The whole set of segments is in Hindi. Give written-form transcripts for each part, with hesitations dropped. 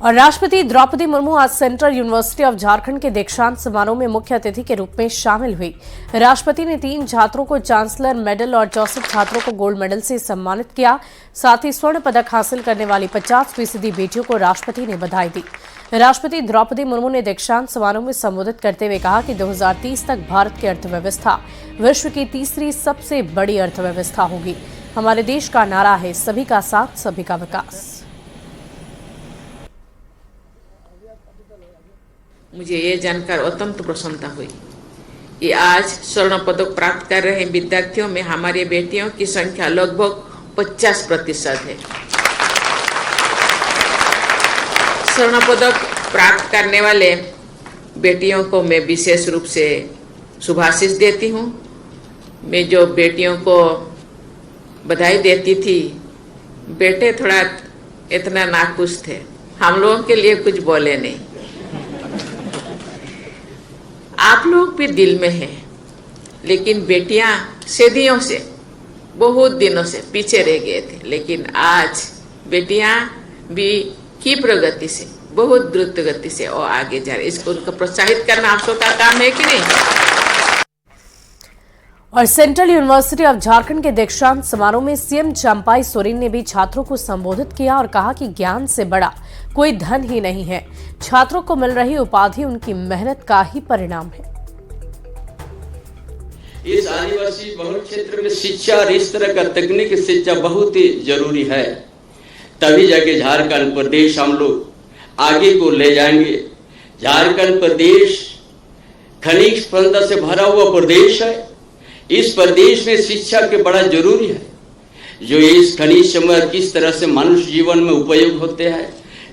और राष्ट्रपति द्रौपदी मुर्मू आज सेंट्रल यूनिवर्सिटी ऑफ झारखंड के दीक्षांत समारोह में मुख्य अतिथि के रूप में शामिल हुई। राष्ट्रपति ने 3 छात्रों को चांसलर मेडल और 64 छात्रों को गोल्ड मेडल से सम्मानित किया। साथ ही स्वर्ण पदक हासिल करने वाली 50% बेटियों को राष्ट्रपति ने बधाई दी। राष्ट्रपति द्रौपदी मुर्मू ने दीक्षांत समारोह में संबोधित करते हुए कहा कि 2030 तक भारत की अर्थव्यवस्था विश्व की तीसरी सबसे बड़ी अर्थव्यवस्था होगी। हमारे देश का नारा है, सभी का साथ, सभी का विकास। मुझे ये जानकर अत्यंत प्रसन्नता हुई कि आज स्वर्ण पदक प्राप्त कर रहे विद्यार्थियों में हमारी बेटियों की संख्या लगभग 50% है। स्वर्ण पदक प्राप्त करने वाले बेटियों को मैं विशेष रूप से शुभाशीष देती हूँ। मैं जो बेटियों को बधाई देती थी, बेटे थोड़ा इतना नाखुश थे, हम लोगों के लिए कुछ बोले नहीं। आप लोग भी दिल में हैं, लेकिन बेटियां सदियों से, बहुत दिनों से पीछे रह गए थे, लेकिन आज बेटियां भी की प्रगति से, बहुत द्रुत गति से और आगे जा रही। इसको उनको प्रोत्साहित करना आप सबका काम है कि नहीं। और सेंट्रल यूनिवर्सिटी ऑफ झारखंड के दीक्षांत समारोह में सीएम चंपाई सोरेन ने भी छात्रों को संबोधित किया और कहा कि ज्ञान से बड़ा कोई धन ही नहीं है। छात्रों को मिल रही उपाधि उनकी मेहनत का ही परिणाम है। इस आदिवासी बहुल क्षेत्र में शिक्षा और इस तरह का तकनीकी शिक्षा बहुत ही जरूरी है, तभी जाके झारखंड प्रदेश हम लोग आगे को ले जाएंगे। झारखंड प्रदेश खनिज संपदा से भरा हुआ प्रदेश है। इस प्रदेश में शिक्षा के बड़ा जरूरी है, जो इस खनिज संपदा किस तरह से मनुष्य जीवन में उपयोग होते हैं,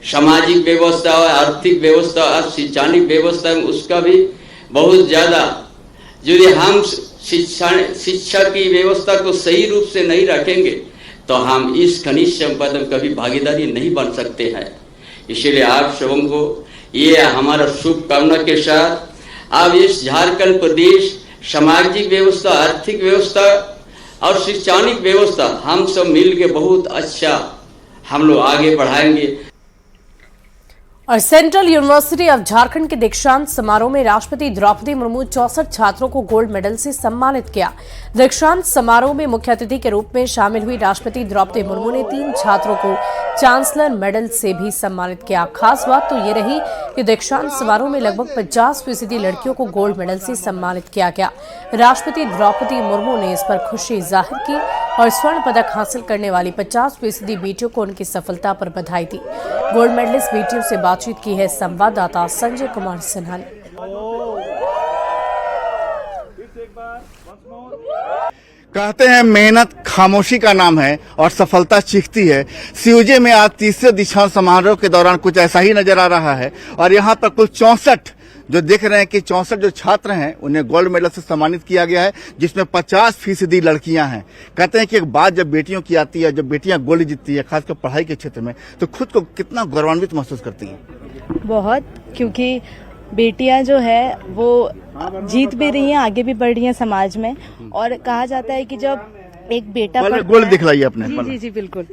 सामाजिक व्यवस्था और आर्थिक व्यवस्था और शैक्षणिक व्यवस्था में उसका भी बहुत ज्यादा, यदि हम शिक्षा की व्यवस्था को सही रूप से नहीं रखेंगे तो हम इस खनिज संपदा में कभी भागीदारी नहीं बन सकते हैं। इसलिए आप सबों को ये हमारा शुभकामना के साथ अब इस झारखंड प्रदेश सामाजिक व्यवस्था, आर्थिक व्यवस्था और शैक्षणिक व्यवस्था हम सब मिलकर बहुत अच्छा हम लोग आगे बढ़ाएंगे। और सेंट्रल यूनिवर्सिटी ऑफ झारखंड के दीक्षांत समारोह में राष्ट्रपति द्रौपदी मुर्मू 64 छात्रों को गोल्ड मेडल से सम्मानित किया। दीक्षांत समारोह में मुख्य अतिथि के रूप में शामिल हुई राष्ट्रपति द्रौपदी मुर्मू ने 3 छात्रों को चांसलर मेडल से भी सम्मानित किया। खास बात तो ये रही कि दीक्षांत समारोह में लगभग 50% लड़कियों को गोल्ड मेडल से सम्मानित किया गया। राष्ट्रपति द्रौपदी मुर्मू ने इस पर खुशी जाहिर की और स्वर्ण पदक हासिल करने वाली 50% बेटियों को उनकी सफलता पर बधाई दी। गोल्ड मेडलिस्ट बेटियों से बातचीत की है संवाददाता संजय कुमार सिन्हा ने। कहते हैं मेहनत खामोशी का नाम है और सफलता चीखती है। सीयूजे में आज तीसरे दीक्षांत समारोह के दौरान कुछ ऐसा ही नजर आ रहा है और यहाँ पर कुल 64 जो देख रहे हैं कि 64 जो छात्र हैं उन्हें गोल्ड मेडल से सम्मानित किया गया है, जिसमें 50% लड़कियां हैं। कहते हैं कि एक बात जब बेटियों की आती है, जब बेटियां गोल्ड जीतती है, खासकर पढ़ाई के क्षेत्र में, तो खुद को कितना गौरवान्वित महसूस करती हैं। बहुत, क्योंकि बेटियां जो है वो जीत भी रही हैं, आगे भी बढ़ रही हैं समाज में। और कहा जाता है कि जब एक बेटा गोल्ड दिखलाइए अपने। जी जी बिल्कुल।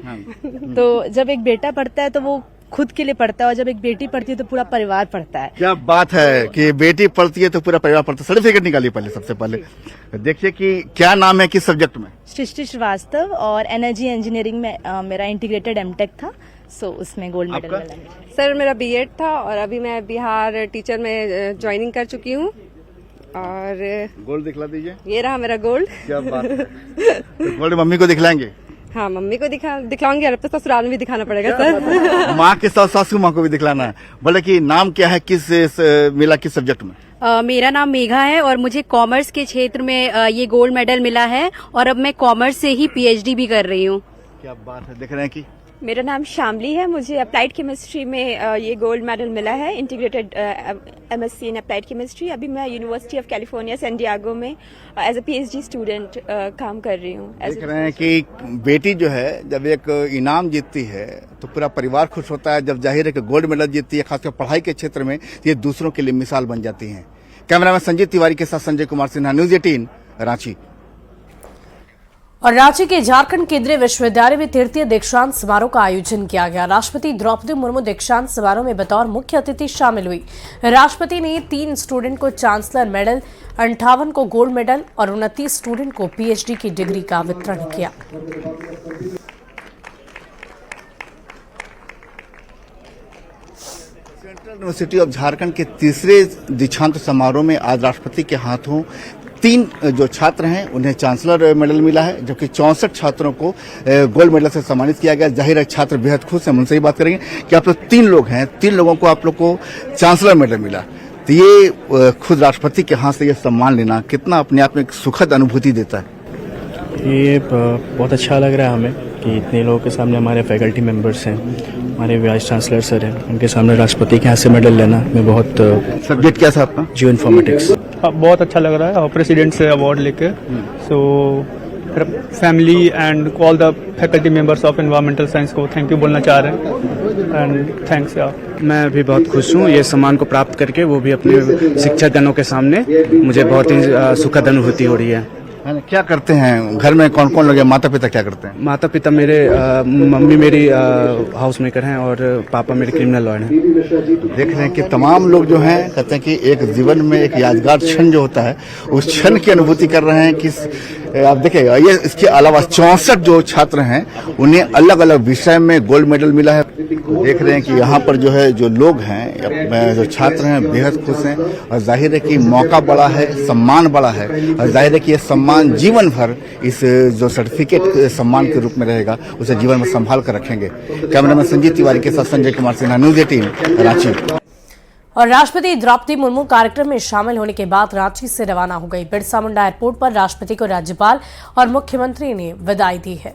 तो जब एक बेटा पढ़ता है तो वो खुद के लिए पढ़ता है, और जब एक बेटी पढ़ती है तो पूरा परिवार पढ़ता है। क्या बात है कि बेटी पढ़ती है तो पूरा परिवार पढ़ता है। सर्टिफिकेट निकालिए पहले, सबसे पहले देखिए कि क्या नाम है, किस सब्जेक्ट में। सृष्टि श्रीवास्तव, और एनर्जी इंजीनियरिंग में मेरा इंटीग्रेटेड एमटेक था, सो उसमें गोल्ड मेडल मिला। सर मेरा बीएड था और अभी मैं बिहार टीचर में ज्वाइनिंग कर चुकी हूँ। और गोल्ड दिखला दीजिए। ये रहा मेरा गोल्ड। क्या बात है। तो गोल्ड मम्मी को दिखलाएंगे। हाँ, मम्मी को दिखलाऊंगी, अब तो ससुराल में भी दिखाना पड़ेगा सर। माँ के साथ सासू माँ को भी दिखलाना है। बोले कि नाम क्या है, किस मिला, किस सब्जेक्ट में। मेरा नाम मेघा है और मुझे कॉमर्स के क्षेत्र में ये गोल्ड मेडल मिला है और अब मैं कॉमर्स से ही पीएचडी भी कर रही हूँ। क्या बात है। देख रहे हैं कि मेरा नाम शामली है, मुझे अप्लाइड केमिस्ट्री में ये गोल्ड मेडल मिला है, integrated MSc in applied chemistry. अभी मैं university of California San Diego में एज अ पीएचडी स्टूडेंट काम कर रही हूँ। देख रहे हैं कि बेटी जो है जब एक इनाम जीतती है तो पूरा परिवार खुश होता है। जब जाहिर है कि गोल्ड मेडल जीतती है, खासकर पढ़ाई के क्षेत्र में, ये दूसरों के लिए मिसाल बन जाती हैं। कैमरामैन संजीत तिवारी के साथ संजय कुमार सिन्हा, न्यूज 18 रांची। और रांची के झारखंड केंद्रीय विश्वविद्यालय में तृतीय दीक्षांत समारोह का आयोजन किया गया। राष्ट्रपति द्रौपदी मुर्मू दीक्षांत समारोह में बतौर मुख्य अतिथि शामिल हुई। राष्ट्रपति ने 3 स्टूडेंट को चांसलर मेडल, 58 को गोल्ड मेडल और 29 स्टूडेंट को पीएचडी की डिग्री का वितरण किया। सेंट्रल यूनिवर्सिटी ऑफ झारखंड के तीसरे दीक्षांत समारोह में आज राष्ट्रपति के हाथों 3 जो छात्र हैं उन्हें चांसलर मेडल मिला है, जबकि 64 छात्रों को गोल्ड मेडल से सम्मानित किया गया। जाहिर है छात्र बेहद खुश हैं। उनसे ही बात करेंगे कि आप लोग 3 लोग हैं, 3 लोगों को आप लोग को चांसलर मेडल मिला, तो ये खुद राष्ट्रपति के हाथ से ये सम्मान लेना कितना अपने आप में एक सुखद अनुभूति देता है? ये बहुत अच्छा लग रहा है हमें कि इतने लोगों के सामने हमारे फैकल्टी मेंबर्स हैं, हमारे वाइस चांसलर सर हैं, उनके सामने राष्ट्रपति के हाथ से मेडल लेना मैं बहुत। सब्जेक्ट क्या था आपका? Geo informatics. बहुत अच्छा लग रहा है और प्रेसिडेंट से अवार्ड लेके। So family and all the faculty members of environmental science को थैंक यू बोलना चाह रहे हैं एंड थैंक्स यार। मैं भी बहुत खुश हूँ ये सम्मान को प्राप्त करके, वो भी अपने शिक्षकगणों के सामने। मुझे बहुत ही सुखद अनुभूति हो रही है। क्या करते हैं घर में? कौन कौन लोग हैं? माता पिता क्या करते हैं? माता पिता मेरे मम्मी मेरी हाउस मेकर हैं और पापा मेरे क्रिमिनल लॉयर हैं। देख रहे हैं कि तमाम लोग जो हैं कहते हैं कि एक जीवन में एक यादगार क्षण जो होता है उस क्षण की अनुभूति कर रहे हैं कि आप देखिएगा। ये इसके अलावा 64 जो छात्र हैं उन्हें अलग अलग विषय में गोल्ड मेडल मिला है। देख रहे हैं कि यहाँ पर जो है जो लोग हैं, जो छात्र हैं, बेहद खुश हैं और जाहिर है कि मौका बड़ा है, सम्मान बड़ा है और जाहिर है कि ये सम्मान जीवन भर इस जो सर्टिफिकेट सम्मान के रूप में रहेगा उसे जीवन में संभाल कर रखेंगे। कैमरामैन संजीव तिवारी के साथ संजय कुमार सिन्हा, न्यूज़ 18 रांची। और राष्ट्रपति द्रौपदी मुर्मू कार्यक्रम में शामिल होने के बाद रांची से रवाना हो गई। बिरसा मुंडा एयरपोर्ट पर राष्ट्रपति को राज्यपाल और मुख्यमंत्री ने विदाई दी है।